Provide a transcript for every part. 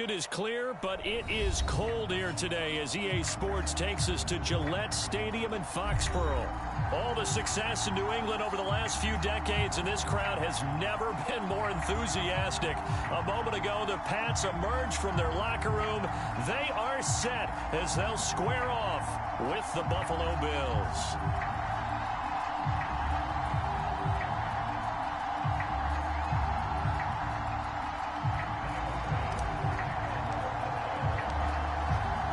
It is clear, but it is cold here today as EA Sports takes us to Gillette Stadium in Foxborough. All the success in New England over the last few decades, and this crowd has never been more enthusiastic. A moment ago, the Pats emerged from their locker room. They are set as they'll square off with the Buffalo Bills.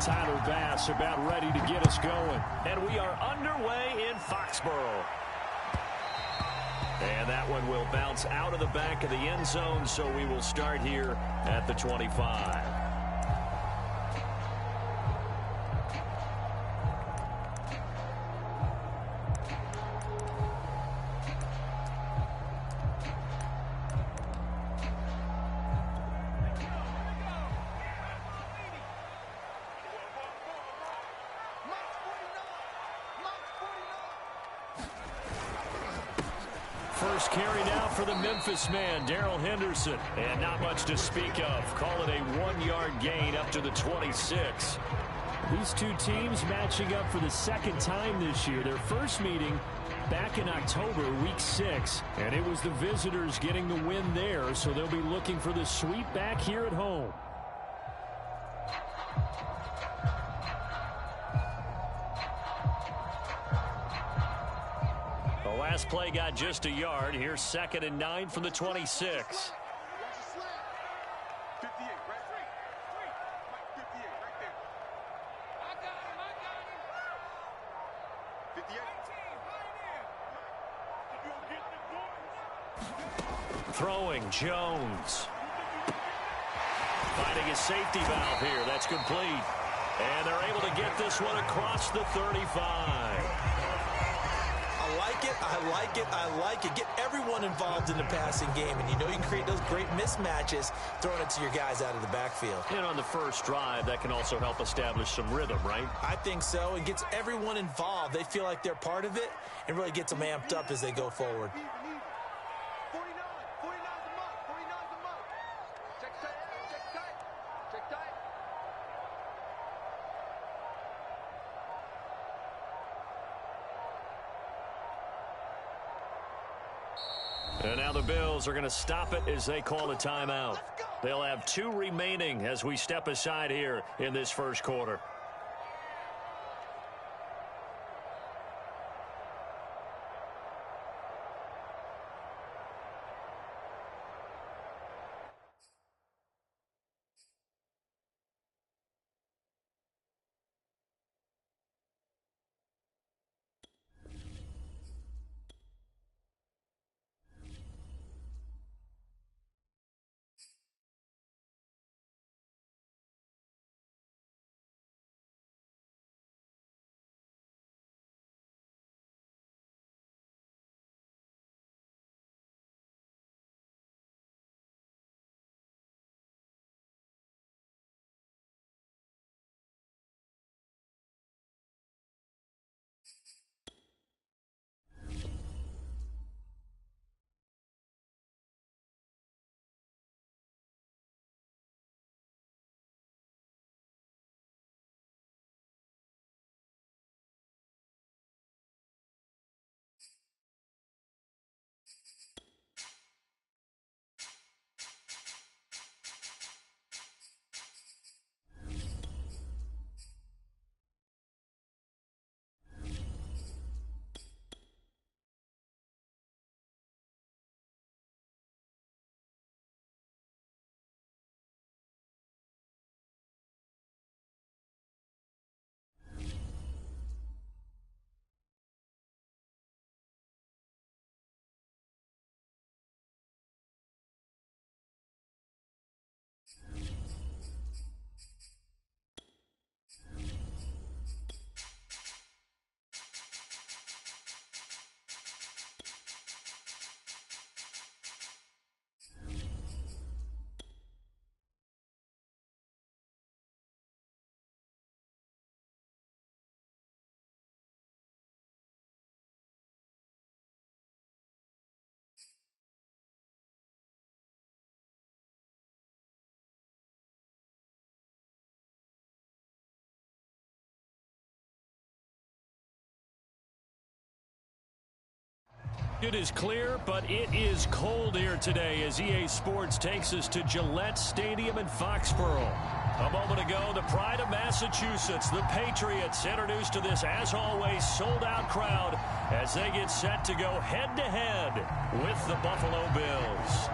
Tyler Bass about ready to get us going. And we are underway in Foxborough. And that one will bounce out of the back of the end zone, so we will start here at the 25. First carry now for the Memphis man, Darrell Henderson. And not much to speak of. Call it a 1-yard gain up to the 26. These two teams matching up for the second time this year. Their first meeting back in October, week 6. And it was the visitors getting the win there, so they'll be looking for the sweep back here at home. Last play got just a yard. Here's 2nd and 9 from the 26. Throwing Jones. Finding his safety valve here. That's complete. And they're able to get this one across the 35. I like it, I like it, I like it. Get everyone involved in the passing game, and you know you can create those great mismatches throwing it to your guys out of the backfield. And on the first drive, that can also help establish some rhythm, right? I think so. It gets everyone involved. They feel like they're part of it and really gets them amped up as they go forward. And now the Bills are going to stop it as they call a timeout. They'll have 2 remaining as we step aside here in this first quarter. It is clear, but it is cold here today as EA Sports takes us to Gillette Stadium in Foxborough. A moment ago, the pride of Massachusetts, the Patriots, introduced to this, as always, sold-out crowd as they get set to go head-to-head with the Buffalo Bills.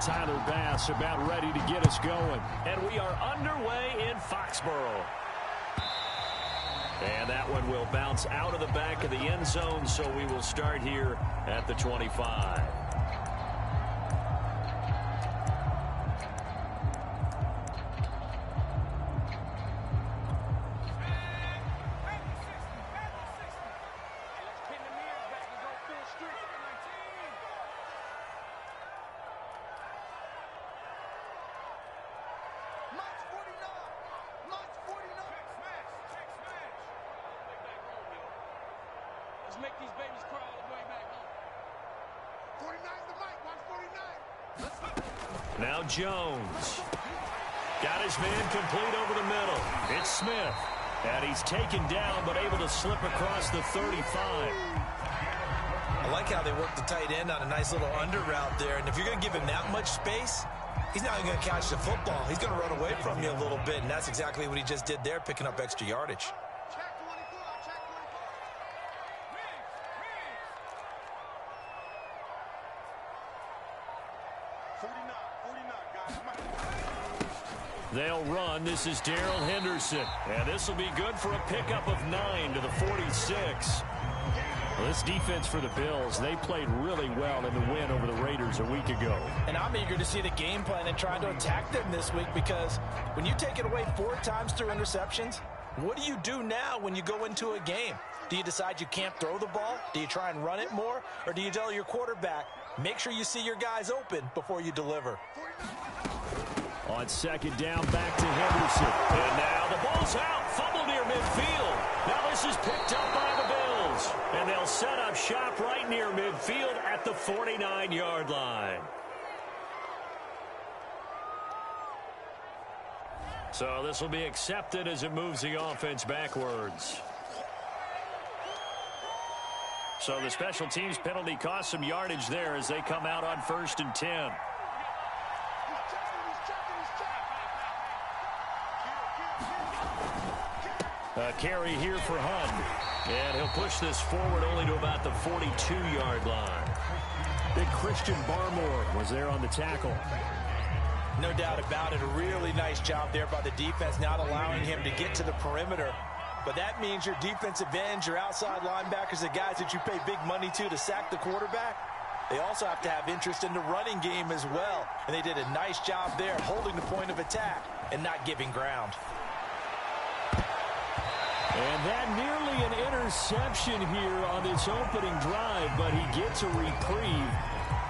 Tyler Bass about ready to get us going. And we are underway in Foxborough. And that one will bounce out of the back of the end zone, so we will start here at the 25. Make these babies cry all the way back home. 49's the mic. Watch 49. Now Jones. Got his man complete over the middle. It's Smith. And he's taken down, but able to slip across the 35. I like how they work the tight end on a nice little under route there. And if you're going to give him that much space, he's not even going to catch the football. He's going to run away from you a little bit. And that's exactly what he just did there, picking up extra yardage. They'll run. This is Darrell Henderson. And this will be good for a pickup of 9 to the 46. Well, this defense for the Bills, they played really well in the win over the Raiders a week ago. And I'm eager to see the game plan and trying to attack them this week, because when you take it away 4 times through interceptions, what do you do now when you go into a game? Do you decide you can't throw the ball? Do you try and run it more? Or do you tell your quarterback, make sure you see your guys open before you deliver? On second down, back to Henderson. And now the ball's out. Fumble near midfield. Now this is picked up by the Bills. And they'll set up shop right near midfield at the 49-yard line. So this will be accepted as it moves the offense backwards. So the special teams penalty cost some yardage there as they come out on 1st and 10. A carry here for Hunt. And he'll push this forward only to about the 42-yard line. Big Christian Barmore was there on the tackle. No doubt about it. A really nice job there by the defense, not allowing him to get to the perimeter. But that means your defensive ends, your outside linebackers, the guys that you pay big money to sack the quarterback, they also have to have interest in the running game as well. And they did a nice job there holding the point of attack and not giving ground. And that nearly an interception here on this opening drive, but he gets a reprieve.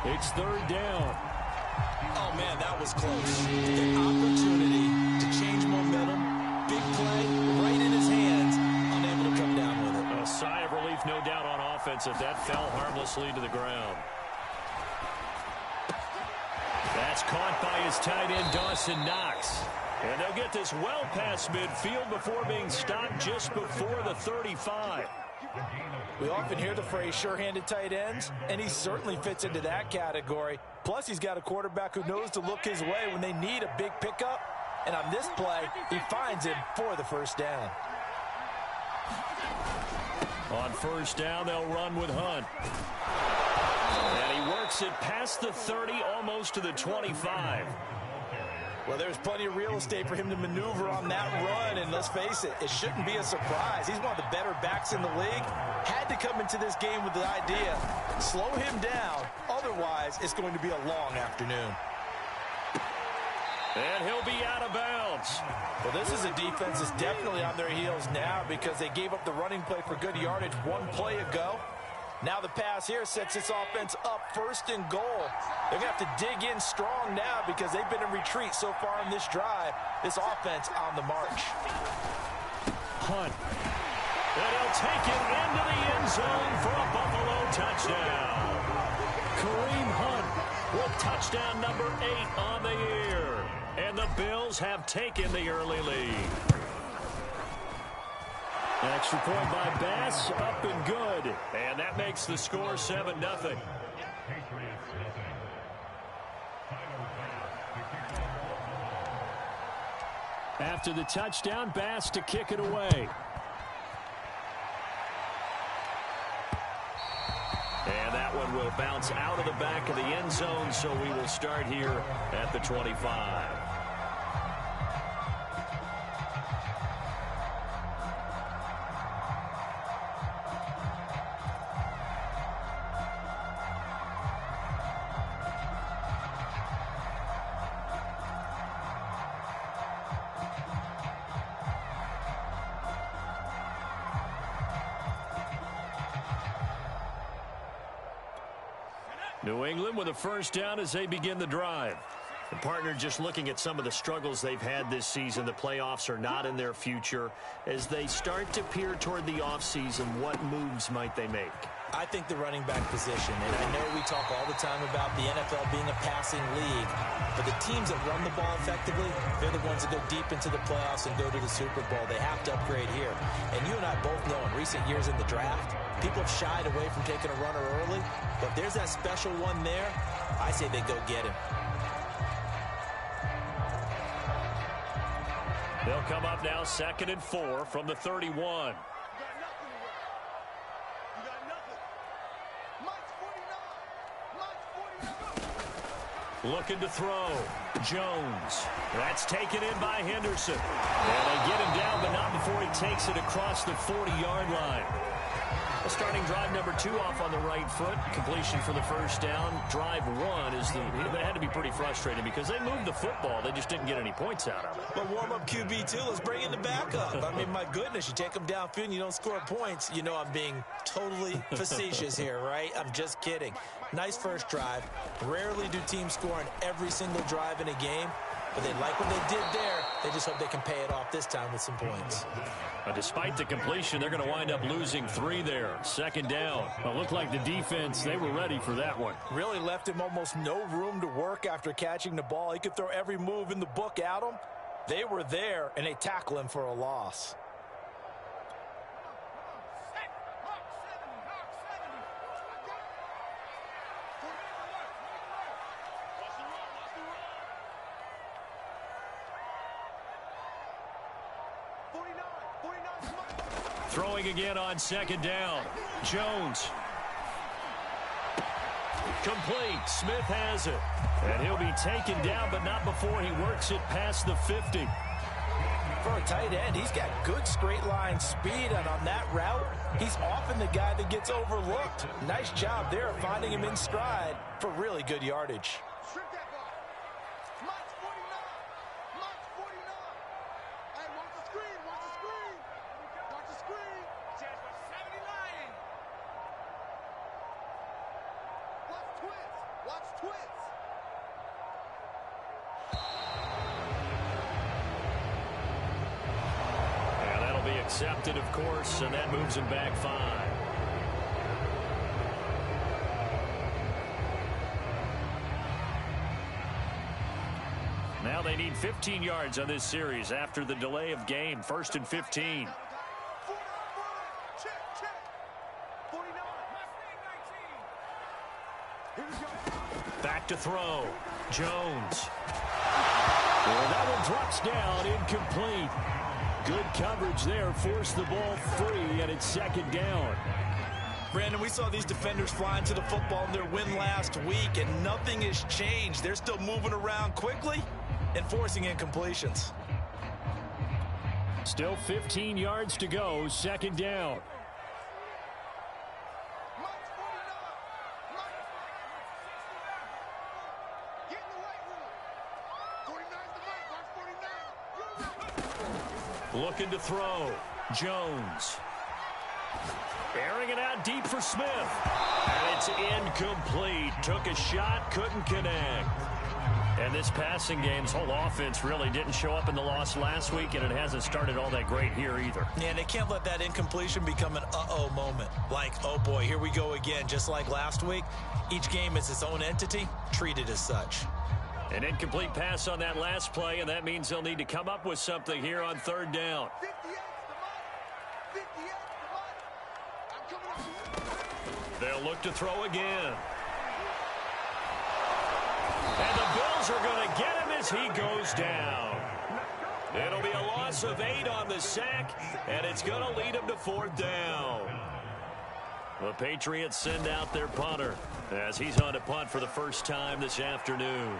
It's 3rd down. Oh, man, that was close. The opportunity to change momentum, big play, right in his hands, unable to come down with it. A sigh of relief, no doubt, on offense if that fell harmlessly to the ground. That's caught by his tight end, Dawson Knox. And they'll get this well past midfield before being stopped just before the 35. We often hear the phrase sure-handed tight ends, and he certainly fits into that category. Plus, he's got a quarterback who knows to look his way when they need a big pickup. And on this play, he finds him for the 1st down. On 1st down, they'll run with Hunt. And he works it past the 30, almost to the 25. Well, there's plenty of real estate for him to maneuver on that run, and let's face it, it shouldn't be a surprise. He's one of the better backs in the league. Had to come into this game with the idea, slow him down, otherwise it's going to be a long afternoon. And he'll be out of bounds. Well, this is a defense that's definitely on their heels now because they gave up the running play for good yardage 1 play ago. Now the pass here sets this offense up 1st and goal. They're going to have to dig in strong now because they've been in retreat so far in this drive. This offense on the march. Hunt. And he'll take it into the end zone for a Buffalo touchdown. Kareem Hunt with touchdown number 8 on the year. And the Bills have taken the early lead. Extra point by Bass, up and good. And that makes the score 7-0. After the touchdown, Bass to kick it away. And that one will bounce out of the back of the end zone, so we will start here at the 25. New England with a first down as they begin the drive. The partner just looking at some of the struggles they've had this season. The playoffs are not in their future. As they start to peer toward the offseason, what moves might they make? I think the running back position, and I know we talk all the time about the NFL being a passing league, but the teams that run the ball effectively, they're the ones that go deep into the playoffs and go to the Super Bowl. They have to upgrade here. And you and I both know in recent years in the draft, people have shied away from taking a runner early, but if there's that special one there, I say they go get him. They'll come up now 2nd and 4 from the 31. Looking to throw. Jones. That's taken in by Henderson. And they get him down, but not before he takes it across the 40-yard line. A starting drive number 2 off on the right foot. Completion for the first down. Drive 1 is it had to be pretty frustrating because they moved the football. They just didn't get any points out of it. But warm-up QB2, let's bring in the backup. I mean, my goodness, you take them downfield and you don't score points. You know I'm being totally facetious here, right? I'm just kidding. Nice first drive. Rarely do teams score on every single drive in a game, but they like what they did there. They just hope they can pay it off this time with some points. Despite the completion, they're going to wind up losing 3 there. 2nd down. It looked like the defense, they were ready for that one. Really left him almost no room to work after catching the ball. He could throw every move in the book at him. They were there, and they tackle him for a loss. Throwing again on 2nd down. Jones. Complete. Smith has it. And he'll be taken down, but not before he works it past the 50. For a tight end, he's got good straight line speed, and on that route, he's often the guy that gets overlooked. Nice job there finding him in stride for really good yardage. Accepted, of course, and that moves him back 5. Now they need 15 yards on this series after the delay of game. 1st and 15. Back to throw. Jones. Well, that one drops down, incomplete. Good coverage there, forced the ball free, and it's 2nd down. Brandon, we saw these defenders flying to the football in their win last week, and nothing has changed. They're still moving around quickly and forcing incompletions. Still 15 yards to go, 2nd down. Looking to throw. Jones. Airing it out deep for Smith. And it's incomplete. Took a shot, couldn't connect. And this passing game's whole offense really didn't show up in the loss last week, and it hasn't started all that great here either. Yeah, they can't let that incompletion become an uh-oh moment. Like, oh boy, here we go again, just like last week. Each game is its own entity, treated as such. An incomplete pass on that last play, and that means they'll need to come up with something here on third down. They'll look to throw again. And the Bills are going to get him as he goes down. It'll be a loss of 8 on the sack, and it's going to lead him to fourth down. The Patriots send out their punter as he's on to punt for the first time this afternoon.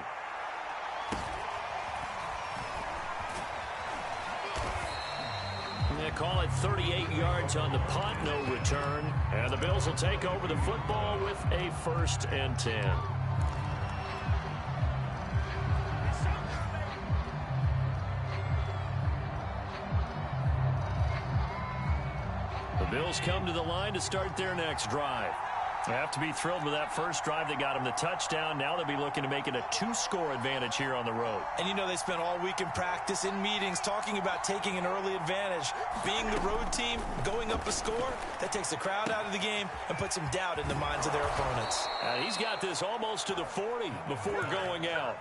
They call it 38 yards on the punt, no return. And the Bills will take over the football with a 1st and 10. The Bills come to the line to start their next drive. They have to be thrilled with that first drive that got them the touchdown. Now they'll be looking to make it a 2-score advantage here on the road. And you know they spent all week in practice, in meetings, talking about taking an early advantage. Being the road team, going up a score, that takes the crowd out of the game and puts some doubt in the minds of their opponents. He's got this almost to the 40 before going out.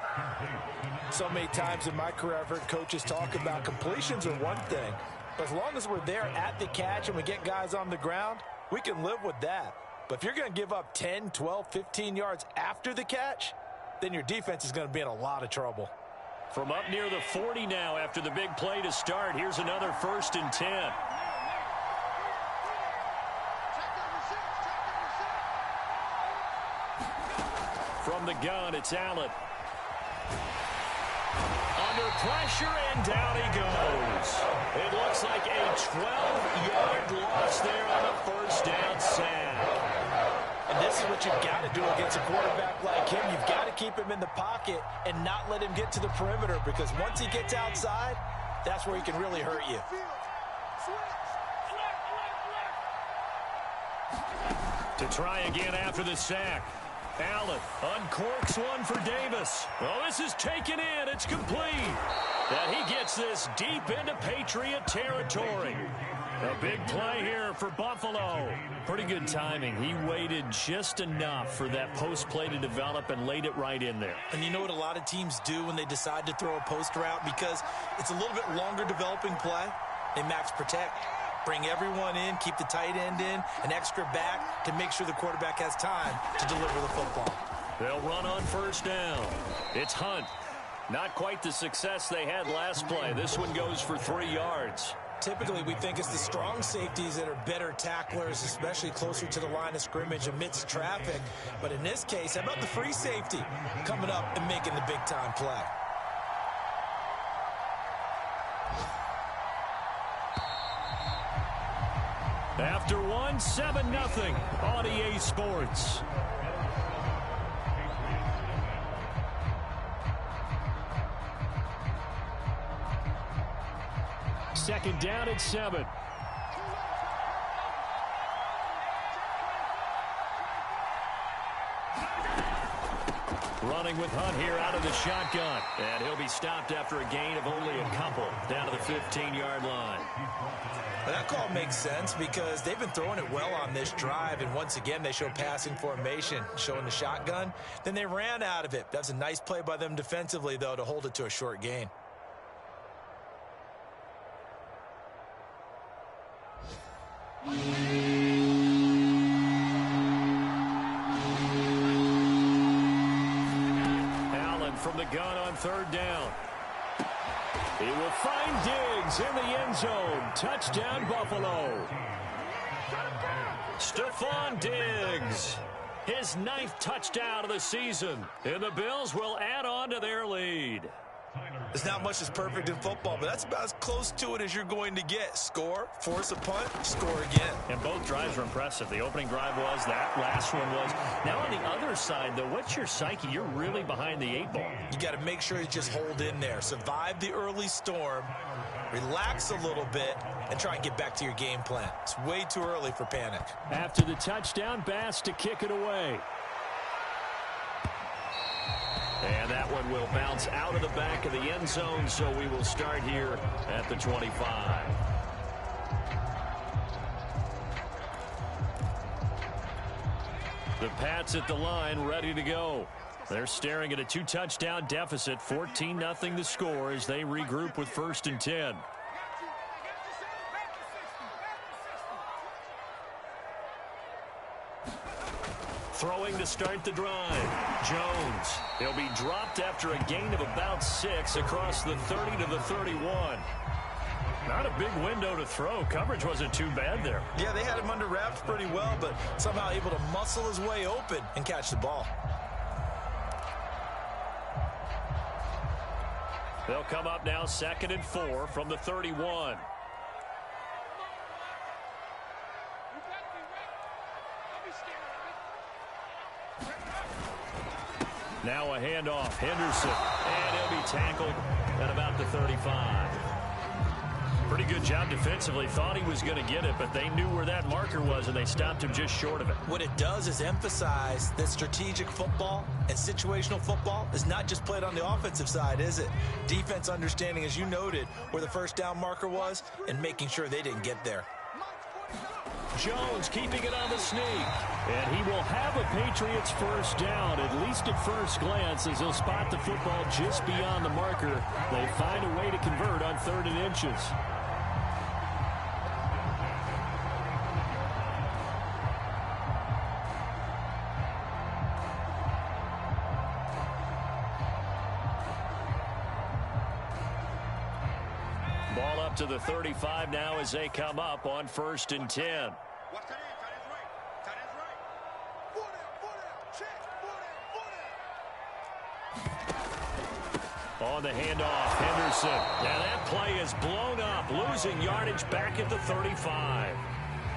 So many times in my career I've heard coaches talk about completions are one thing. But as long as we're there at the catch and we get guys on the ground, we can live with that. But if you're going to give up 10, 12, 15 yards after the catch, then your defense is going to be in a lot of trouble. From up near the 40 now after the big play to start, here's another 1st and 10. From the gun, it's Allen. Under pressure, and down he goes. It looks like a 12-yard loss there on the 1st down sack. And this is what you've got to do against a quarterback like him. You've got to keep him in the pocket and not let him get to the perimeter, because once he gets outside, that's where he can really hurt you. To try again after the sack. Allen uncorks one for Davis. Oh, this is taken in. It's complete. And he gets this deep into Patriot territory. A big play here for Buffalo. Pretty good timing. He waited just enough for that post play to develop and laid it right in there. And you know what a lot of teams do when they decide to throw a post route? Because it's a little bit longer developing play. They max protect. Bring everyone in, keep the tight end in, an extra back to make sure the quarterback has time to deliver the football. They'll run on 1st down. It's Hunt. Not quite the success they had last play. This one goes for 3 yards. Typically, we think it's the strong safeties that are better tacklers, especially closer to the line of scrimmage amidst traffic. But in this case, how about the free safety coming up and making the big-time play? After one, 7-0 on EA Sports. Second down at 7. Running with Hunt here out of the shotgun. And he'll be stopped after a gain of only a couple down to the 15-yard line. Well, that call makes sense because they've been throwing it well on this drive, and once again they show passing formation, showing the shotgun. Then they ran out of it. That's a nice play by them defensively, though, to hold it to a short gain. Allen from the gun on 3rd down. He will find Diggs in the end zone. Touchdown, Buffalo. Stephon Diggs, his 9th touchdown of the season. And the Bills will add on to their lead. There's not much that's perfect in football, but that's about as close to it as you're going to get. Score, force a punt, score again. And both drives were impressive. The opening drive was, that last one was. Now on the other side, though, what's your psyche? You're really behind the 8 ball. You got to make sure you just hold in there. Survive the early storm, relax a little bit, and try and get back to your game plan. It's way too early for panic. After the touchdown, Bass to kick it away. And that one will bounce out of the back of the end zone, so we will start here at the 25. The Pats at the line, ready to go. They're staring at a 2-touchdown deficit, 14-0 the score as they regroup with 1st and 10. Throwing to start the drive. Jones. He'll be dropped after a gain of about 6 across the 30 to the 31. Not a big window to throw. Coverage wasn't too bad there. Yeah, they had him under wraps pretty well, but somehow able to muscle his way open and catch the ball. They'll come up now 2nd and 4 from the 31. Now a handoff. Henderson. And he'll be tackled at about the 35. Pretty good job defensively. Thought he was going to get it, but they knew where that marker was, and they stopped him just short of it. What it does is emphasize that strategic football and situational football is not just played on the offensive side, is it? Defense understanding, as you noted, where the first down marker was and making sure they didn't get there. Jones keeping it on the sneak. And he will have a Patriots first down, at least at first glance, as he'll spot the football just beyond the marker. They find a way to convert on 3rd and inches. Ball up to the 35 now as they come up on 1st and 10. On the handoff, Henderson. Now that play is blown up, losing yardage back at the 35.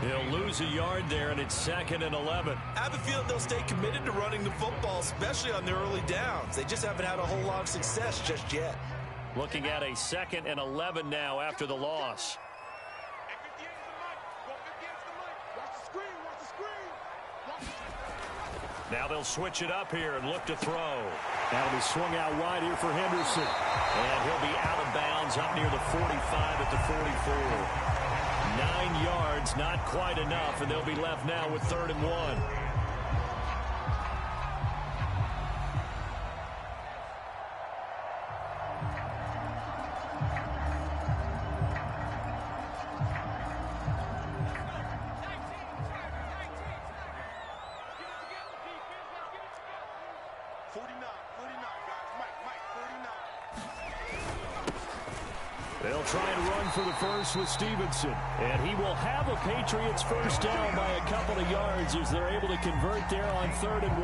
They'll lose a yard there, and it's 2nd and 11. I have a feeling they'll stay committed to running the football, especially on their early downs. They just haven't had a whole lot of success just yet. Looking at a 2nd and 11 now after the loss. Now they'll switch it up here and look to throw. That'll be swung out wide here for Henderson. And he'll be out of bounds up near the 45 at the 44. 9 yards, not quite enough, and they'll be left now with 3rd and 1. They'll try and run for the first with Stevenson. And he will have a Patriots first down by a couple of yards as they're able to convert there on 3rd and 1.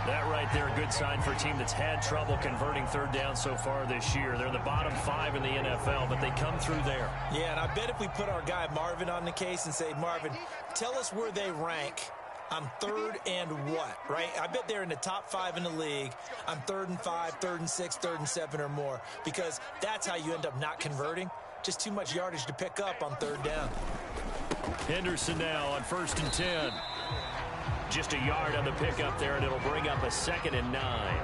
That right there, a good sign for a team that's had trouble converting 3rd down so far this year. They're in the bottom 5 in the NFL, but they come through there. Yeah, and I bet if we put our guy Marvin on the case and say, Marvin, tell us where they rank on 3rd and what, right? I bet they're in the top 5 in the league on 3rd and 5, 3rd and 6, 3rd and 7 or more, because that's how you end up not converting. Just too much yardage to pick up on 3rd down. Henderson now on 1st and 10. Just a yard on the pickup there, and it'll bring up a 2nd and 9.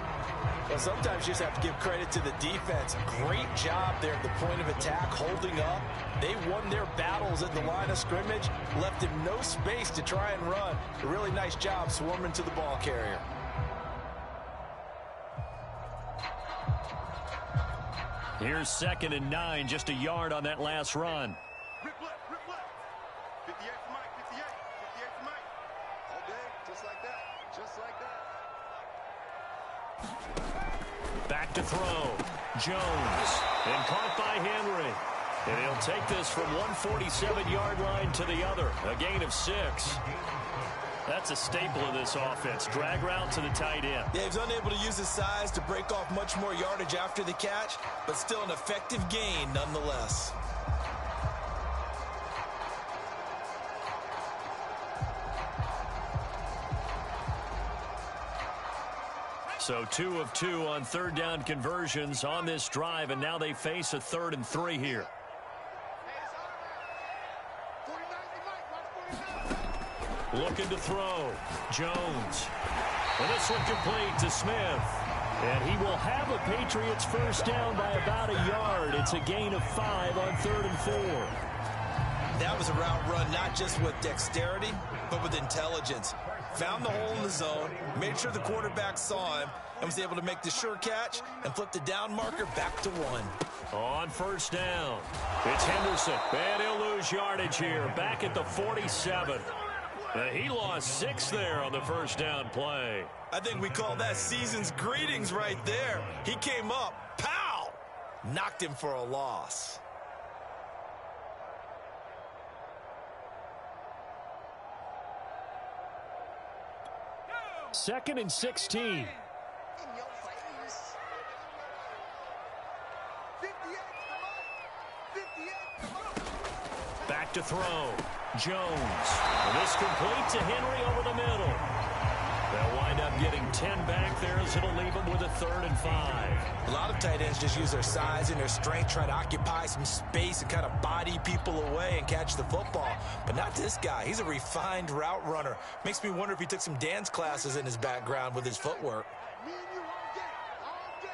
Well, sometimes you just have to give credit to the defense. Great job there at the point of attack, holding up. They won their battles at the line of scrimmage, left him no space to try and run. A really nice job swarming to the ball carrier. Here's 2nd and 9, just a yard on that last run. Rip left, 58 for Mike, 58 for Mike. All day, just like that, just like that. Back to throw. Jones. And caught by Henry. And he'll take this from 147-yard line to the other. A gain of 6. That's a staple of this offense. Drag route to the tight end. Yeah, he's unable to use his size to break off much more yardage after the catch, but still an effective gain nonetheless. So 2 of 2 on 3rd down conversions on this drive, and now they face a 3rd and 3 here. Looking to throw. Jones. And this one complete to Smith. And he will have a Patriots first down by about a yard. It's a gain of 5 on 3rd and 4. That was a route run not just with dexterity, but with intelligence. found the hole in the zone, made sure the quarterback saw him, and was able to make the sure catch and flip the down marker back to 1. On first down, it's Henderson, and he'll lose yardage here, back at the 47. He lost 6 there on the first down play. I think we call that season's greetings right there. He came up, pow, knocked him for a loss. Second and 16. Back to throw. Jones. And this complete to Henry over the middle. They'll wind up getting 10 back there as it'll leave them with a 3rd and 5. A lot of tight ends just use their size and their strength, try to occupy some space and kind of body people away and catch the football. But not this guy. He's a refined route runner. Makes me wonder if he took some dance classes in his background with his footwork. Me and you all day. All day.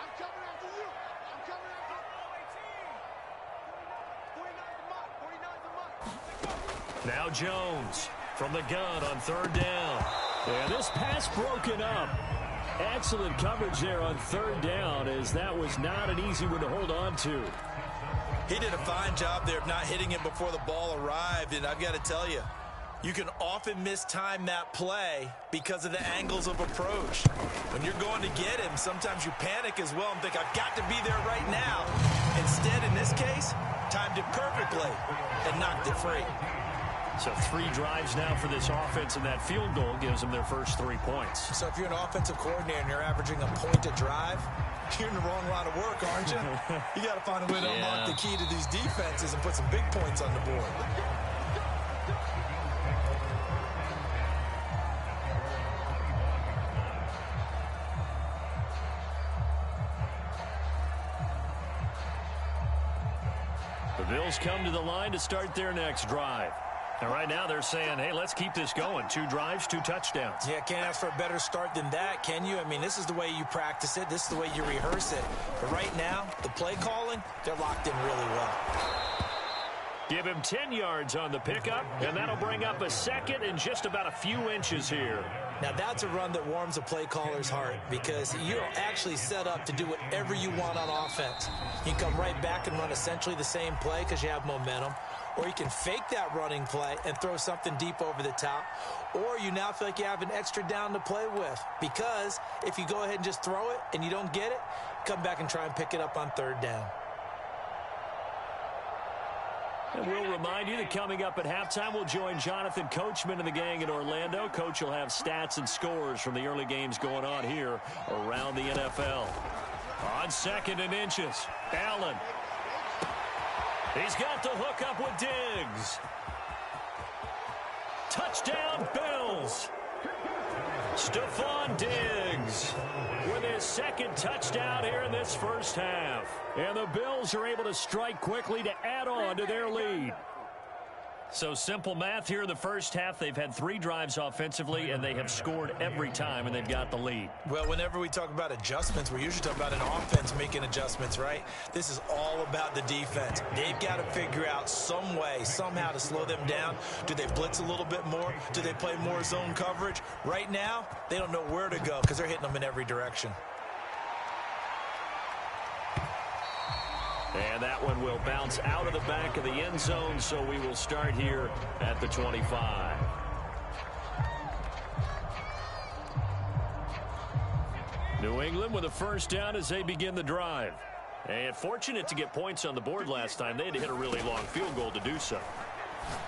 I'm coming after you. I'm coming after 49's the mark. 49's the mark. Now Jones from the gun on 3rd down. Yeah, this pass broken up. Excellent coverage there on 3rd down, as that was not an easy one to hold on to. He did a fine job there of not hitting it before the ball arrived, and I've got to tell you, you can often mistime that play because of the angles of approach. When you're going to get him, sometimes you panic as well and think, I've got to be there right now. Instead, in this case, timed it perfectly and knocked it free. So 3 drives now for this offense, and that field goal gives them their first 3 points. So if you're an offensive coordinator and you're averaging a point a drive, you're in the wrong line of work, aren't you? You got to find a way to unlock the key to these defenses and put some big points on the board. The Bills come to the line to start their next drive. And right now they're saying, hey, let's keep this going. 2 drives, 2 touchdowns. Yeah, can't ask for a better start than that, can you? I mean, this is the way you practice it. This is the way you rehearse it. But right now, the play calling, they're locked in really well. Give him 10 yards on the pickup, and that'll bring up a 2nd and just about a few inches here. Now, that's a run that warms a play caller's heart because you're actually set up to do whatever you want on offense. You can come right back and run essentially the same play because you have momentum. Or you can fake that running play and throw something deep over the top. Or you now feel like you have an extra down to play with. Because if you go ahead and just throw it and you don't get it, come back and try and pick it up on 3rd down. And we'll remind you that coming up at halftime, we'll join Jonathan Coachman and the gang in Orlando. Coach will have stats and scores from the early games going on here around the NFL. On 2nd and inches, Allen. He's got the hook up with Diggs. Touchdown, Bills. Stephon Diggs with his 2nd touchdown here in this first half. And the Bills are able to strike quickly to add on to their lead. So simple math here in the first half. They've had 3 drives offensively, and they have scored every time, and they've got the lead. Well, whenever we talk about adjustments, we're usually talking about an offense making adjustments, right? This is all about the defense. They've got to figure out some way, somehow to slow them down. Do they blitz a little bit more? Do they play more zone coverage? Right now, they don't know where to go because they're hitting them in every direction. And that one will bounce out of the back of the end zone, so we will start here at the 25. New England with a first down as they begin the drive. And fortunate to get points on the board last time. They had to hit a really long field goal to do so.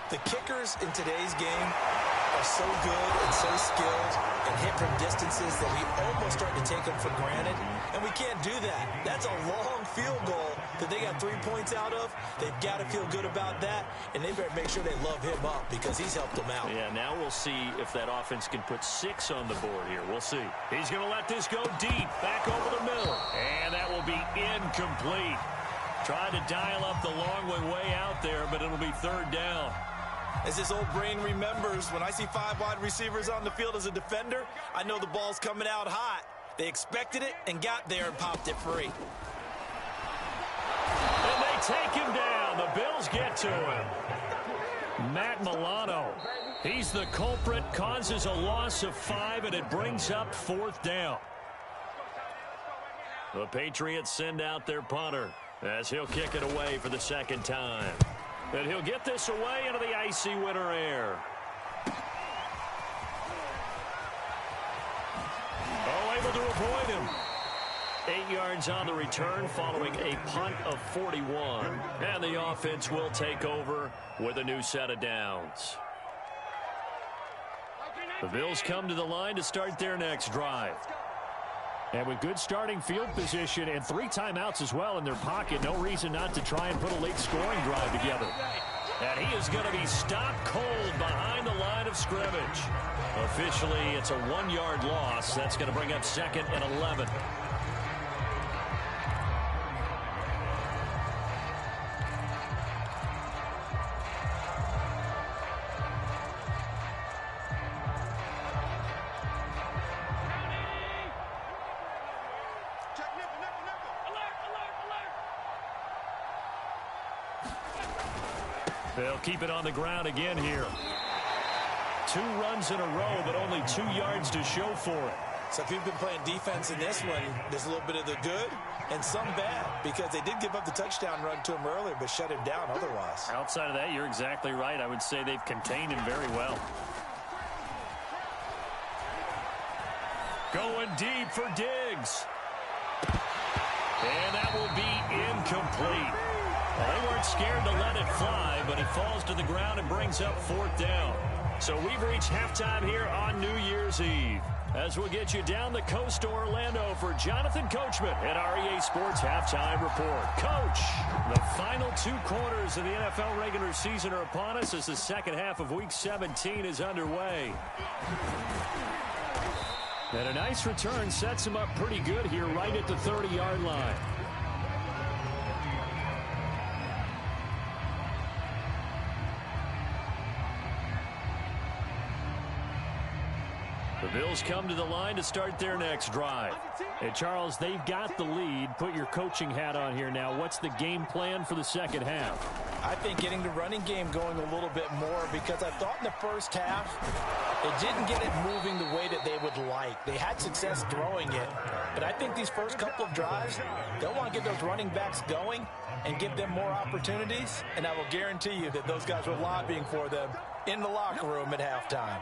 The kickers in today's game are so good and so skilled and hit from distances that we almost start to take them for granted, and we can't do that. That's a long field goal that they got 3 points out of. They've got to feel good about that, and they better make sure they love him up because he's helped them out. Yeah, now we'll see if that offense can put 6 on the board here. We'll see. He's going to let this go deep, back over the middle, and that will be incomplete. Tried to dial up the long one way out there, but it'll be 3rd down. As his old brain remembers, when I see 5 wide receivers on the field as a defender, I know the ball's coming out hot. They expected it and got there and popped it free. And they take him down. The Bills get to him. Matt Milano He's the culprit, causes a loss of 5, and it brings up 4th down. The Patriots send out their punter as he'll kick it away for the 2nd time. And he'll get this away into the icy winter air. Oh, able to avoid him. 8 yards on the return following a punt of 41. And the offense will take over with a new set of downs. The Bills come to the line to start their next drive. And with good starting field position and 3 timeouts as well in their pocket, no reason not to try and put a late scoring drive together. And he is going to be stopped cold behind the line of scrimmage. Officially, it's a 1-yard loss. That's going to bring up 2nd and 11. They'll keep it on the ground again here. 2 runs in a row, but only 2 yards to show for it. So if you've been playing defense in this one, there's a little bit of the good and some bad, because they did give up the touchdown run to him earlier, but shut him down otherwise. Outside of that, you're exactly right. I would say they've contained him very well. Going deep for Diggs. And that will be incomplete. Well, they weren't scared to let it fly, but it falls to the ground and brings up 4th down. So we've reached halftime here on New Year's Eve. As we'll get you down the coast to Orlando for Jonathan Coachman at our EA Sports Halftime Report. Coach, the final 2 quarters of the NFL regular season are upon us as the second half of Week 17 is underway. And a nice return sets him up pretty good here right at the 30-yard line. The Bills come to the line to start their next drive. And Charles, they've got the lead. Put your coaching hat on here now. What's the game plan for the second half? I think getting the running game going a little bit more, because I thought in the first half it didn't get it moving the way that they would like. They had success throwing it, but I think these first couple of drives, they'll want to get those running backs going and give them more opportunities, and I will guarantee you that those guys were lobbying for them in the locker room at halftime.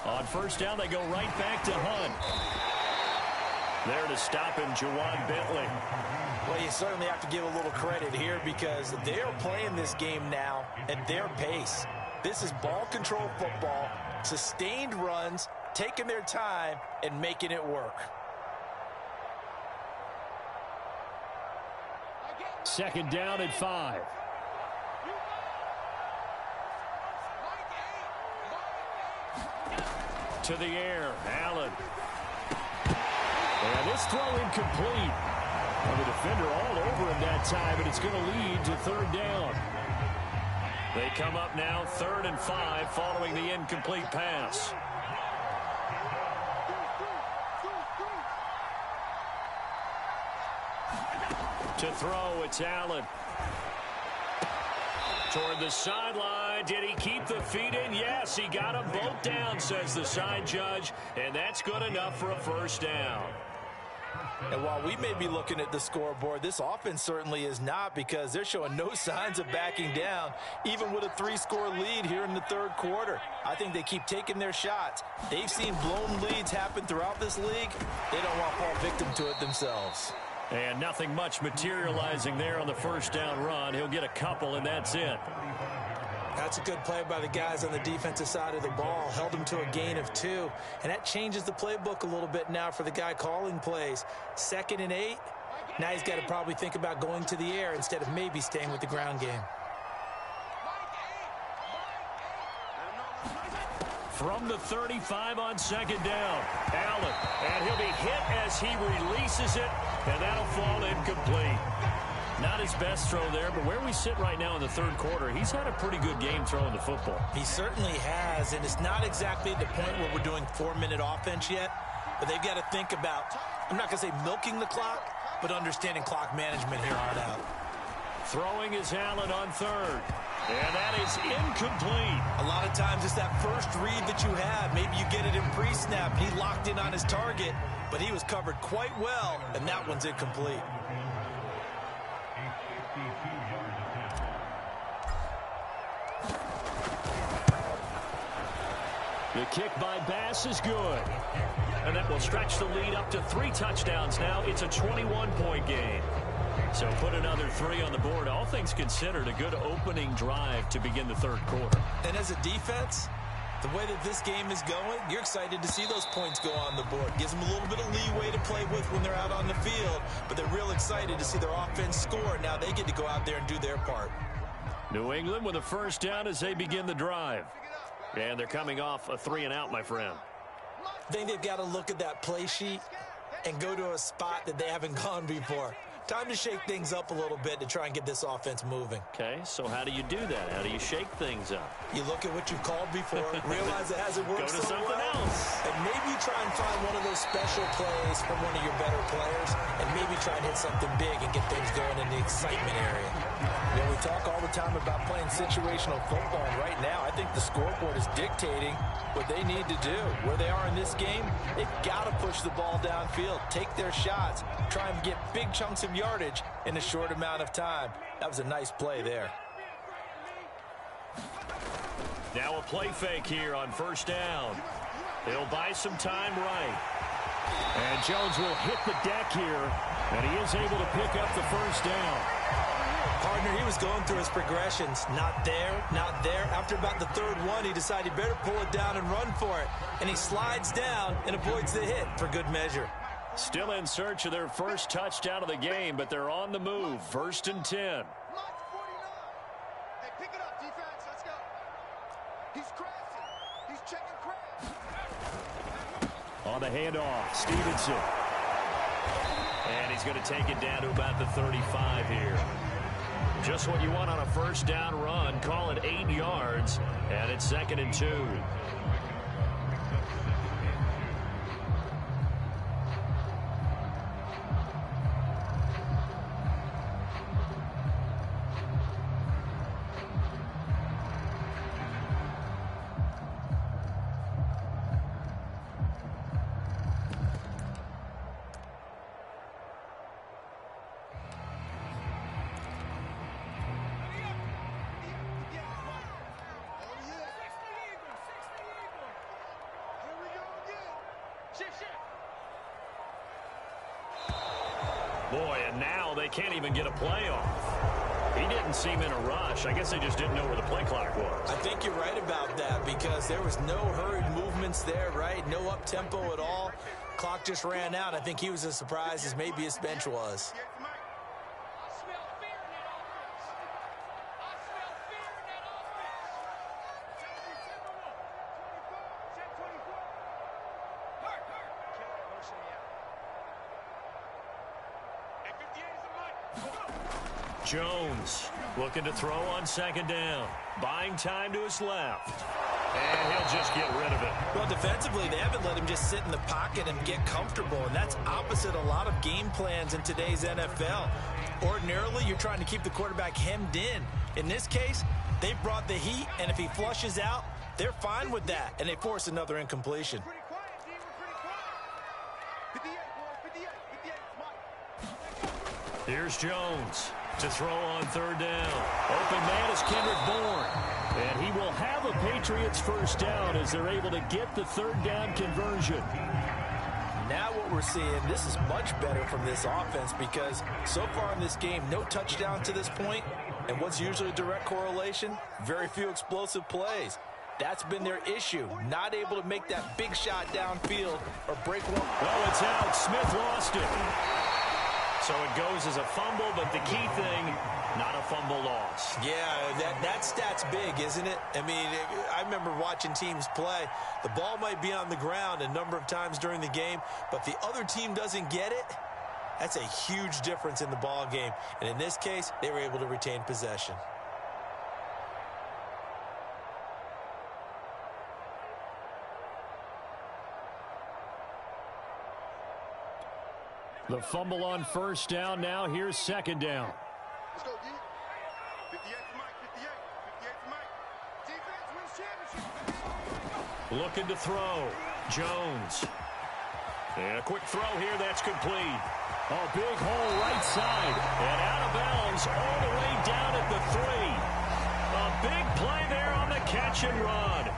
On first down, they go right back to Hunt. There to stop him, Juwan Bentley. Well, you certainly have to give a little credit here, because they are playing this game now at their pace. This is ball control football, sustained runs, taking their time and making it work. 2nd down and 5. To the air, Allen. And this throw incomplete. And the defender all over him that time, and it's going to lead to 3rd down. They come up now 3rd and 5 following the incomplete pass. To throw, it's Allen. Toward the sideline. Did he keep the feet in? Yes, he got them both down, says the side judge, and that's good enough for a 1st down. And while we may be looking at the scoreboard, this offense certainly is not, because they're showing no signs of backing down, even with a 3-score lead here in the 3rd quarter. I think they keep taking their shots. They've seen blown leads happen throughout this league. They don't want to fall victim to it themselves. And nothing much materializing there on the 1st down run. He'll get a couple, and that's it. That's a good play by the guys on the defensive side of the ball. Held them to a gain of 2. And that changes the playbook a little bit now for the guy calling plays. 2nd and 8. Now he's got to probably think about going to the air instead of maybe staying with the ground game. From the 35 on 2nd down, Allen. And he'll be hit as he releases it, and that'll fall incomplete. Not his best throw there, but where we sit right now in the 3rd quarter, he's had a pretty good game throwing the football. He certainly has, and it's not exactly the point where we're doing 4-minute offense yet. But they've got to think about, I'm not going to say milking the clock, but understanding clock management here on out. Throwing is Allen on third. And that is incomplete. A lot of times it's that first read that you have. Maybe you get it in pre-snap. He locked in on his target, but he was covered quite well, and that one's incomplete. The kick by Bass is good. And that will stretch the lead up to 3 touchdowns now. It's a 21-point game. So put another 3 on the board. All things considered, a good opening drive to begin the third quarter. And as a defense, the way that this game is going, you're excited to see those points go on the board. Gives them a little bit of leeway to play with when they're out on the field. But they're real excited to see their offense score. Now they get to go out there and do their part. New England with a first down as they begin the drive. And they're coming off a 3-and-out, my friend. I think they've got to look at that play sheet and go to a spot that they haven't gone before. Time to shake things up a little bit to try and get this offense moving. Okay, so how do you do that? How do you shake things up? You look at what you've called before, realize it hasn't worked so well. Go to something else. And maybe you try and find one of those special plays from one of your better players, and maybe try and hit something big and get things going in the excitement area. You know, we talk all the time about playing situational football, and right now I think the scoreboard is dictating what they need to do. Where they are in this game, they've got to push the ball downfield, take their shots, try and get big chunks of yardage in a short amount of time. That was a nice play there. Now a play fake here on first down. He'll buy some time right. And Jones will hit the deck here, and he is able to pick up the first down. Partner, he was going through his progressions. Not there, not there. After about the third one, he decided he better pull it down and run for it. And he slides down and avoids the hit for good measure. Still in search of their first touchdown of the game, but they're on the move. First and 10. Hey, pick it up, defense. Let's go. He's crashing. He's checking crash. On the handoff, Stevenson. And he's going to take it down to about the 35 here. Just what you want on a first down run. Call it 8 yards, and it's 2nd and 2. Boy, and now they can't even get a play off. He didn't seem in a rush. I guess they just didn't know where the play clock was. I think you're right about that because there was no hurried movements there, right? No up-tempo at all. Clock just ran out. I think he was as surprised as maybe his bench was. Jones looking to throw on second down. Buying time to his left. And he'll just get rid of it. Well, defensively, they haven't let him just sit in the pocket and get comfortable, and that's opposite a lot of game plans in today's NFL. Ordinarily, you're trying to keep the quarterback hemmed in. In this case, they brought the heat, and if he flushes out, they're fine with that, and they force another incompletion. Here's Jones to throw on third down. Open man is Kendrick Bourne. And he will have a Patriots first down as they're able to get the third down conversion. Now what we're seeing, this is much better from this offense because so far in this game, no touchdown to this point. And what's usually a direct correlation? Very few explosive plays. That's been their issue. Not able to make that big shot downfield or break one. Well, it's out. Smith lost it. So it goes as a fumble, but the key thing, not a fumble loss. Yeah, that stat's big, isn't it? I mean, I remember watching teams play. The ball might be on the ground a number of times during the game, but if the other team doesn't get it, that's a huge difference in the ball game. And in this case, they were able to retain possession. The fumble on first down. Now here's second down. Let's go, D. 58 for Mike, 58. 58 for Mike. Defense wins championship. Looking to throw. Jones. And a quick throw here. That's complete. A big hole right side. And out of bounds all the way down at the 3. A big play there on the catch and run.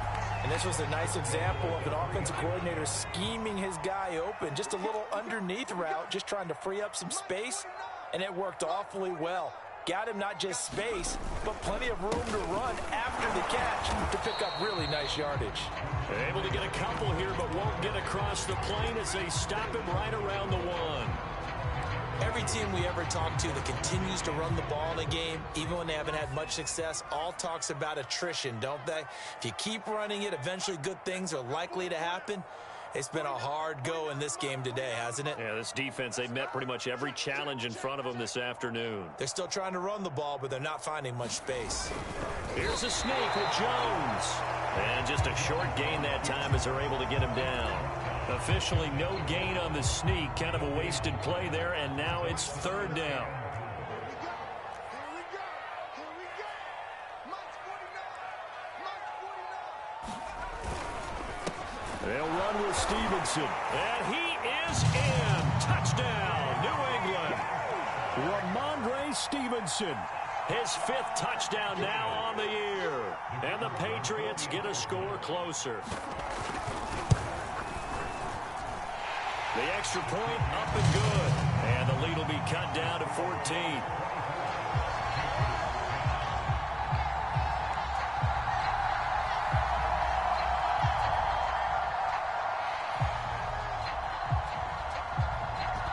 And this was a nice example of an offensive coordinator scheming his guy open. Just a little underneath route, just trying to free up some space, and it worked awfully well. Got him not just space, but plenty of room to run after the catch to pick up really nice yardage. Able to get a couple here, but won't get across the plane as they stop him right around the 1. Every team we ever talk to that continues to run the ball in a game, even when they haven't had much success, all talks about attrition, don't they? If you keep running it, eventually good things are likely to happen. It's been a hard go in this game today, hasn't it? Yeah, this defense, they met pretty much every challenge in front of them this afternoon. They're still trying to run the ball, but they're not finding much space. Here's a sneak with Jones. And just a short gain that time as they're able to get him down. Officially no gain on the sneak. Kind of a wasted play there, and now it's third down. They'll run with Stevenson. And he is in. Touchdown, New England. Ramondre Stevenson. His 5th touchdown now on the year. And the Patriots get a score closer. The extra point up and good. And the lead will be cut down to 14.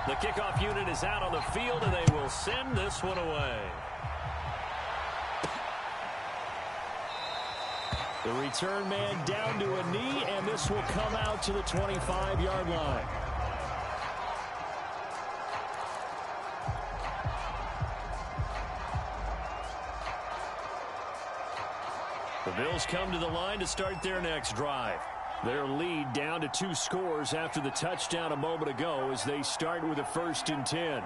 The kickoff unit is out on the field, and they will send this one away. The return man down to a knee, and this will come out to the 25-yard line. The Bills come to the line to start their next drive. Their lead down to 2 scores after the touchdown a moment ago as they start with a 1st and 10.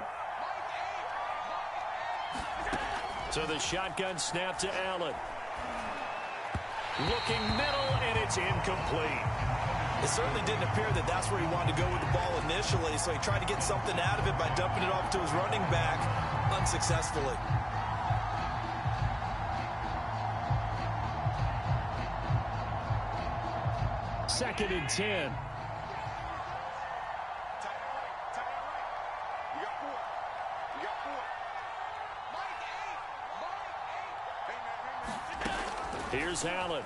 So the shotgun snap to Allen. Looking middle, and it's incomplete. It certainly didn't appear that that's where he wanted to go with the ball initially, so he tried to get something out of it by dumping it off to his running back unsuccessfully. Second and 10. Here's Allen.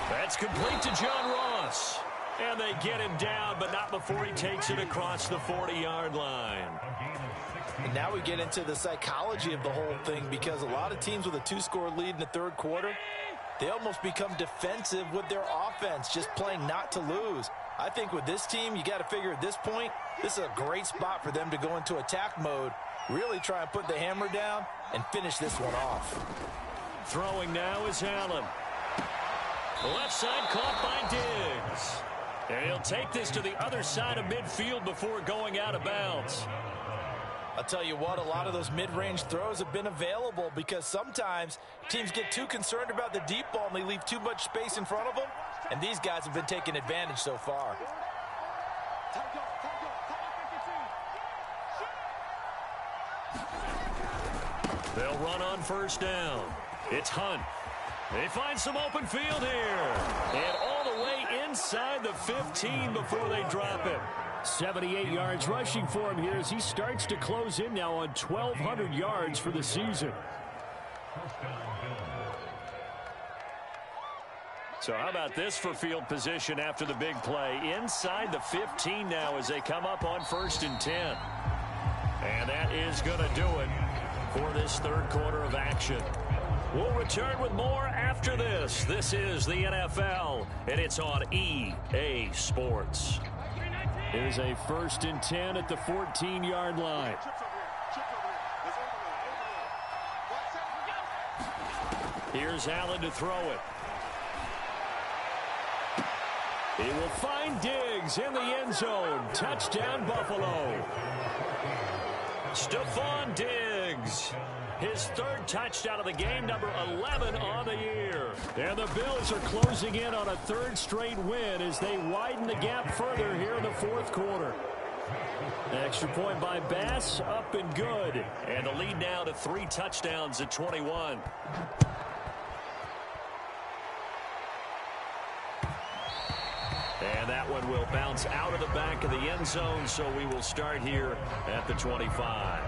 That's complete to John Ross. And they get him down, but not before he takes it across the 40-yard line. And now we get into the psychology of the whole thing, because a lot of teams with a 2-score lead in the third quarter, they almost become defensive with their offense, just playing not to lose. I think with this team, you got to figure at this point, this is a great spot for them to go into attack mode, really try and put the hammer down and finish this one off. Throwing now is Allen. The left side caught by Diggs. And he'll take this to the other side of midfield before going out of bounds. I'll tell you what, a lot of those mid-range throws have been available because sometimes teams get too concerned about the deep ball and they leave too much space in front of them, and these guys have been taking advantage so far. They'll run on first down. It's Hunt. They find some open field here. And all the way inside the 15 before they drop it. 78 yards rushing for him here as he starts to close in now on 1,200 yards for the season. So how about this for field position after the big play? Inside the 15 now as they come up on 1st and 10. And that is going to do it for this third quarter of action. We'll return with more after this. This is the NFL, and it's on EA Sports. Here's a 1st and 10 at the 14-yard line. Here's Allen to throw it. He will find Diggs in the end zone. Touchdown, Buffalo. Stephon Diggs. His third touchdown of the game, number 11 on the year. And the Bills are closing in on a third straight win as they widen the gap further here in the fourth quarter. Extra point by Bass, up and good. And the lead now to 3 touchdowns at 21. And that one will bounce out of the back of the end zone, so we will start here at the 25.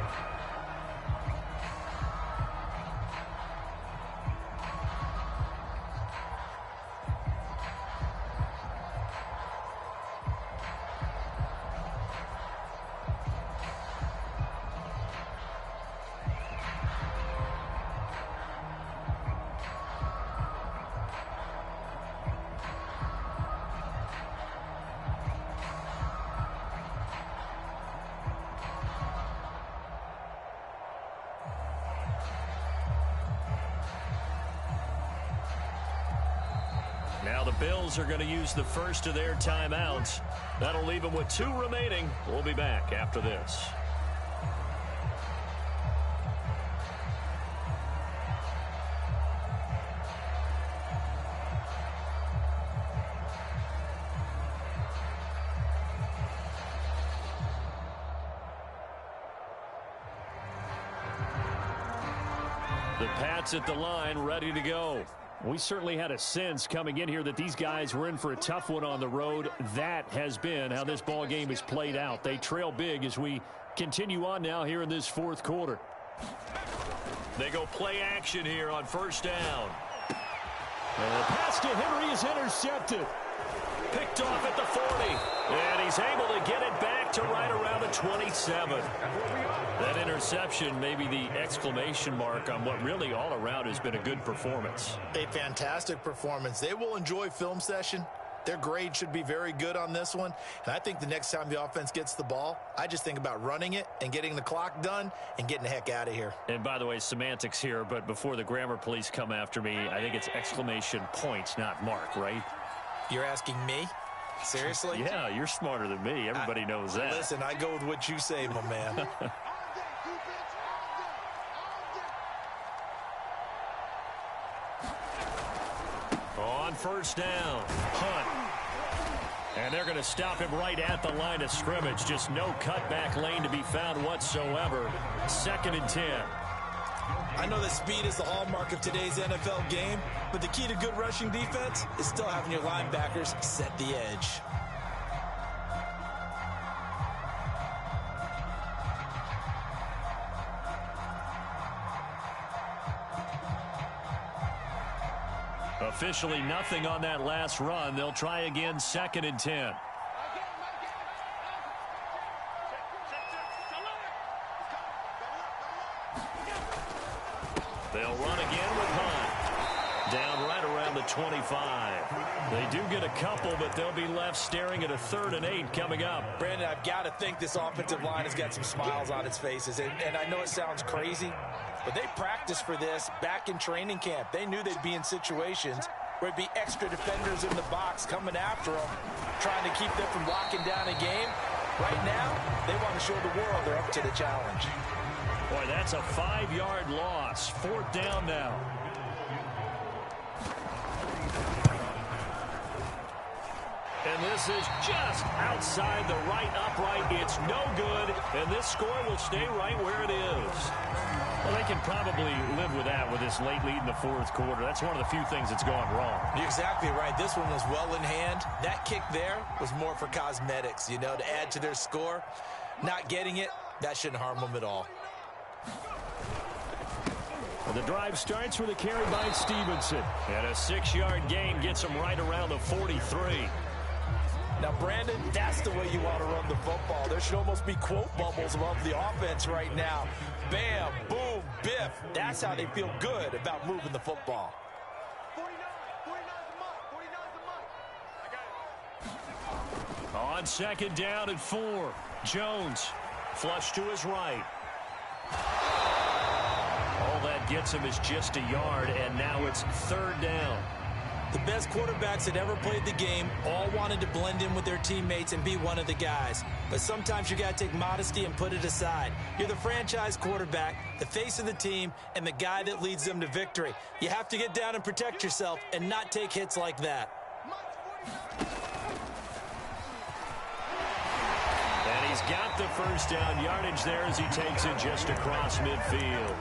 Now the Bills are going to use the first of their timeouts. That'll leave them with 2 remaining. We'll be back after this. The Pats at the line, ready to go. We certainly had a sense coming in here that these guys were in for a tough one on the road. That has been how this ball game has played out. They trail big as we continue on now here in this fourth quarter. They go play action here on first down. And the pass to Henry is intercepted. Picked off at the 40. And he's able to get it back to right around the 27. That interception may be the exclamation mark on what really all around has been a good performance. A fantastic performance. They will enjoy film session. Their grade should be very good on this one. And I think the next time the offense gets the ball, I just think about running it and getting the clock done and getting the heck out of here. And by the way, semantics here, but before the grammar police come after me, I think it's exclamation points, not mark, right? You're asking me? Seriously? Yeah, you're smarter than me. Everybody knows that. Listen, I go with what you say, my man. On first down, punt. And they're going to stop him right at the line of scrimmage. Just no cutback lane to be found whatsoever. 2nd and 10. I know that speed is the hallmark of today's NFL game, but the key to good rushing defense is still having your linebackers set the edge. Officially nothing on that last run. They'll try again, 2nd and 10. They'll run again with Hunt. Down right around the 25. They do get a couple, but they'll be left staring at a 3rd and 8 coming up. Brandon, I've got to think this offensive line has got some smiles on its faces. And I know it sounds crazy, but they practiced for this back in training camp. They knew they'd be in situations where it'd be extra defenders in the box coming after them, trying to keep them from locking down a game. Right now, they want to show the world they're up to the challenge. Boy, that's a 5-yard loss. 4th down now. And this is just outside the right upright. It's no good, and this score will stay right where it is. Well, they can probably live with that with this late lead in the fourth quarter. That's one of the few things that's gone wrong. You're exactly right. This one was well in hand. That kick there was more for cosmetics, you know, to add to their score. Not getting it, that shouldn't harm them at all. Well, the drive starts with a carry by Stevenson. And a 6-yard gain gets them right around the 43. Now, Brandon, that's the way you want to run the football. There should almost be quote bubbles above the offense right now. Bam, boom, biff. That's how they feel good about moving the football. 49's the mark. On 2nd down and 4. Jones, flush to his right. All that gets him is just a yard, and now it's 3rd down. The best quarterbacks that ever played the game all wanted to blend in with their teammates and be one of the guys. But sometimes you got to take modesty and put it aside. You're the franchise quarterback, the face of the team, and the guy that leads them to victory. You have to get down and protect yourself and not take hits like that. And he's got the first down yardage there as he takes it just across midfield.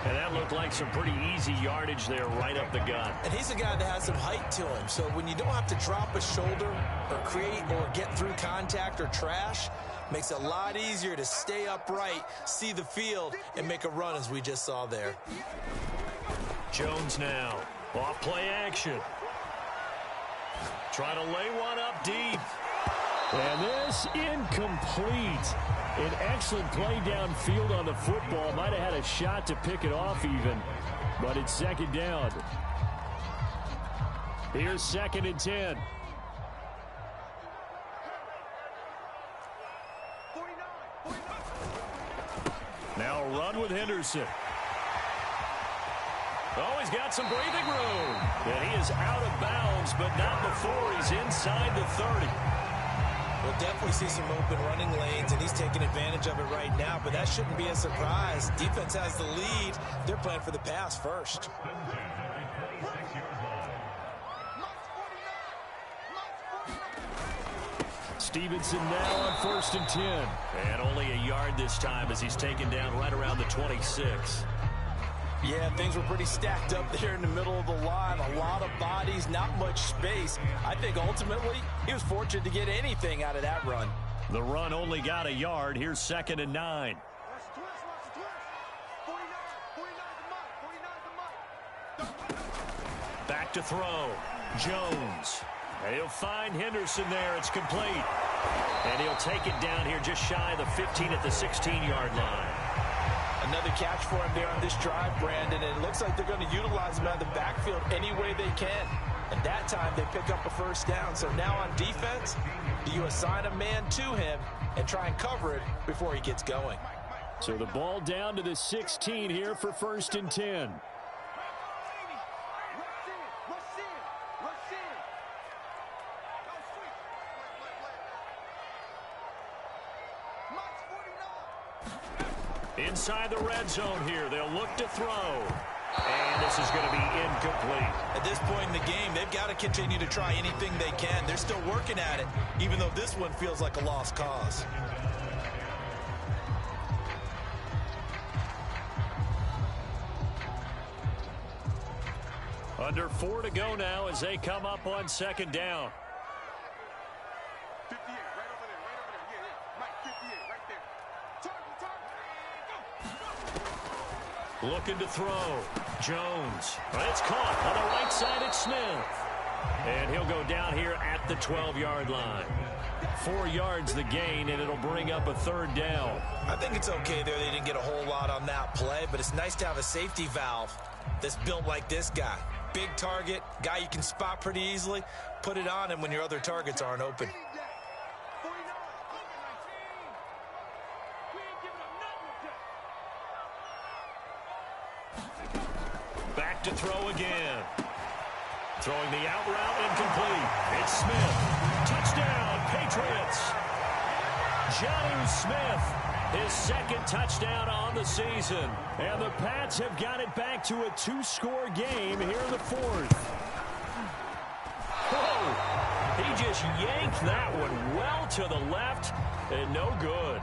And that looked like some pretty easy yardage there right up the gut. And he's a guy that has some height to him. So when you don't have to drop a shoulder or create or get through contact or trash, makes it a lot easier to stay upright, see the field, and make a run as we just saw there. Jones now. Off play action. Trying to lay one up deep. And this incomplete. An excellent play downfield on the football. Might have had a shot to pick it off even, but it's second down. Here's 2nd and 10. Now a run with Henderson. Oh, he's got some breathing room. And he is out of bounds, but not before he's inside the 30. We'll definitely see some open running lanes, and he's taking advantage of it right now, but that shouldn't be a surprise. Defense has the lead. They're playing for the pass first. Stevenson now on 1st and 10. And only a yard this time as he's taken down right around the 26. Yeah, things were pretty stacked up there in the middle of the line. A lot of bodies, not much space. I think ultimately he was fortunate to get anything out of that run. The run only got a yard. Here's 2nd and 9. Back to throw. Jones. And he'll find Henderson there. It's complete. And he'll take it down here just shy of the 15 at the 16-yard line. Another catch for him there on this drive, Brandon, and it looks like they're going to utilize him out of the backfield any way they can. And that time they pick up a first down. So now on defense, do you assign a man to him and try and cover it before he gets going? So the ball down to the 16 here for 1st and 10. Inside the red zone here. They'll look to throw. And this is going to be incomplete. At this point in the game, they've got to continue to try anything they can. They're still working at it, even though this one feels like a lost cause. Under 4 to go now as they come up on 2nd down. 58, right over there, Yeah. Mike, 58, right there. Target. Looking to throw. Jones. But it's caught on the right side. It's Smith. And he'll go down here at the 12-yard line. 4 yards the gain, and it'll bring up a 3rd down. I think it's okay there. They didn't get a whole lot on that play, but it's nice to have a safety valve that's built like this guy. Big target, guy you can spot pretty easily. Put it on him when your other targets aren't open. Back to throw again. Throwing the out route, incomplete. It's Smith. Touchdown, Patriots. Jonnu Smith, his 2nd touchdown on the season. And the Pats have got it back to a 2-score game here in the 4th. Whoa! He just yanked that one well to the left and no good.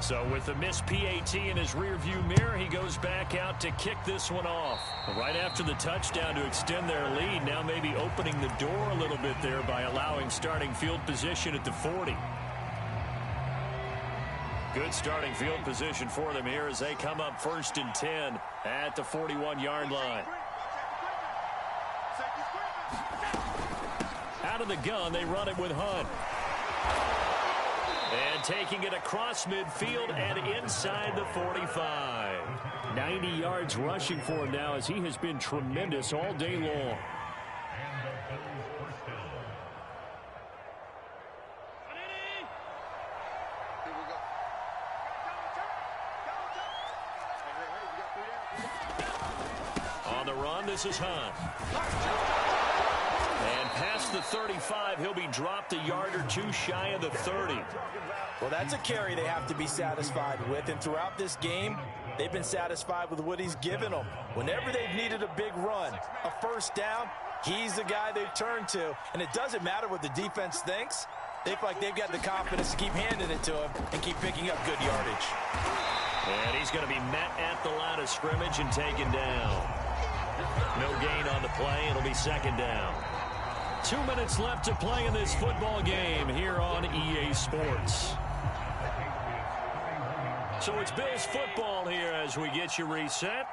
So with the missed PAT in his rearview mirror, he goes back out to kick this one off. Right after the touchdown to extend their lead, now maybe opening the door a little bit there by allowing starting field position at the 40. Good starting field position for them here as they come up 1st and 10 at the 41-yard line. Out of the gun, they run it with Hunt. And taking it across midfield and inside the 45. 90 yards rushing for him now as he has been tremendous all day long. Here we go. On the run, this is Hunt. And past the 35, he'll be dropped a yard or two shy of the 30. Well, that's a carry they have to be satisfied with. And throughout this game, they've been satisfied with what he's given them. Whenever they've needed a big run, a first down, he's the guy they've turned to. And it doesn't matter what the defense thinks. They feel like they've got the confidence to keep handing it to him and keep picking up good yardage. And he's going to be met at the line of scrimmage and taken down. No gain on the play. It'll be second down. 2 minutes left to play in this football game here on EA Sports. So it's Bills football here as we get you reset.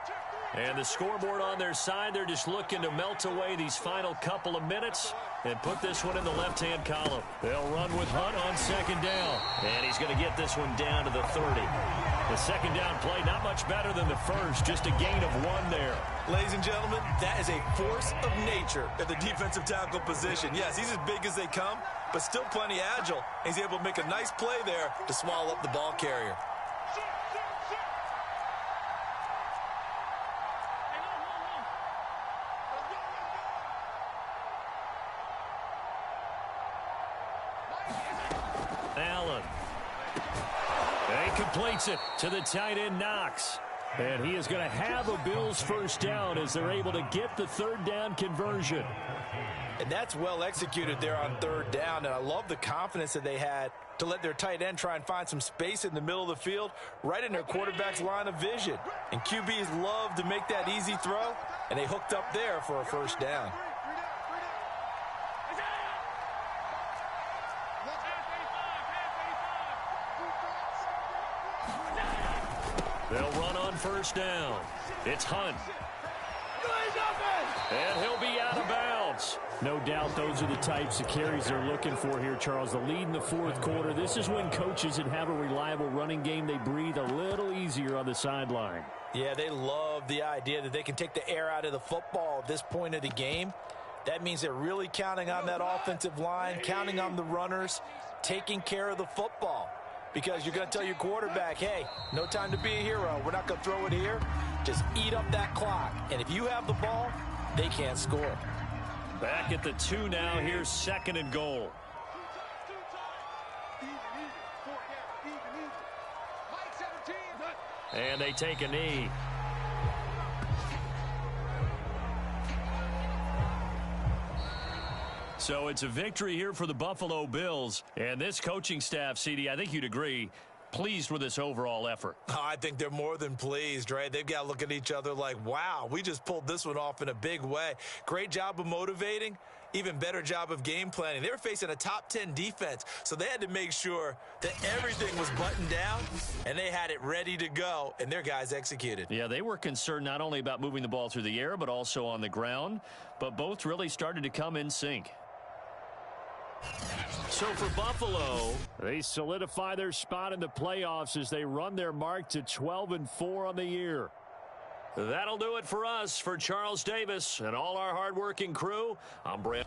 And the scoreboard on their side, they're just looking to melt away these final couple of minutes and put this one in the left-hand column. They'll run with Hunt on second down. And he's going to get this one down to the 30. The second down play, not much better than the first, just a gain of 1 there. Ladies and gentlemen, that is a force of nature at the defensive tackle position. Yes, he's as big as they come, but still plenty agile. He's able to make a nice play there to swallow up the ball carrier. Allen. And he completes it to the tight end, Knox. And he is going to have a Bills first down as they're able to get the third down conversion. And that's well executed there on third down. And I love the confidence that they had to let their tight end try and find some space in the middle of the field, right in their quarterback's line of vision. And QBs love to make that easy throw, and they hooked up there for a first down. They'll run on first down. It's Hunt. And he'll be out of bounds. No doubt those are the types of carries they're looking for here, Charles. The lead in the fourth quarter. This is when coaches that have a reliable running game, they breathe a little easier on the sideline. Yeah, they love the idea that they can take the air out of the football at this point of the game. That means they're really counting on that offensive line, counting on the runners, taking care of the football. Because you're going to tell your quarterback, hey, no time to be a hero. We're not going to throw it here. Just eat up that clock. And if you have the ball, they can't score. Back at the 2 now. Here's second and goal. And they take a knee. So it's a victory here for the Buffalo Bills. And this coaching staff, CD, I think you'd agree, pleased with this overall effort. Oh, I think they're more than pleased, right? They've got to look at each other like, wow, we just pulled this one off in a big way. Great job of motivating. Even better job of game planning. They were facing a top 10 defense, so they had to make sure that everything was buttoned down, and they had it ready to go, and their guys executed. Yeah, they were concerned not only about moving the ball through the air, but also on the ground, but both really started to come in sync. So for Buffalo, they solidify their spot in the playoffs as they run their mark to 12-4 on the year. That'll do it for us. For Charles Davis and all our hardworking crew, I'm Brent.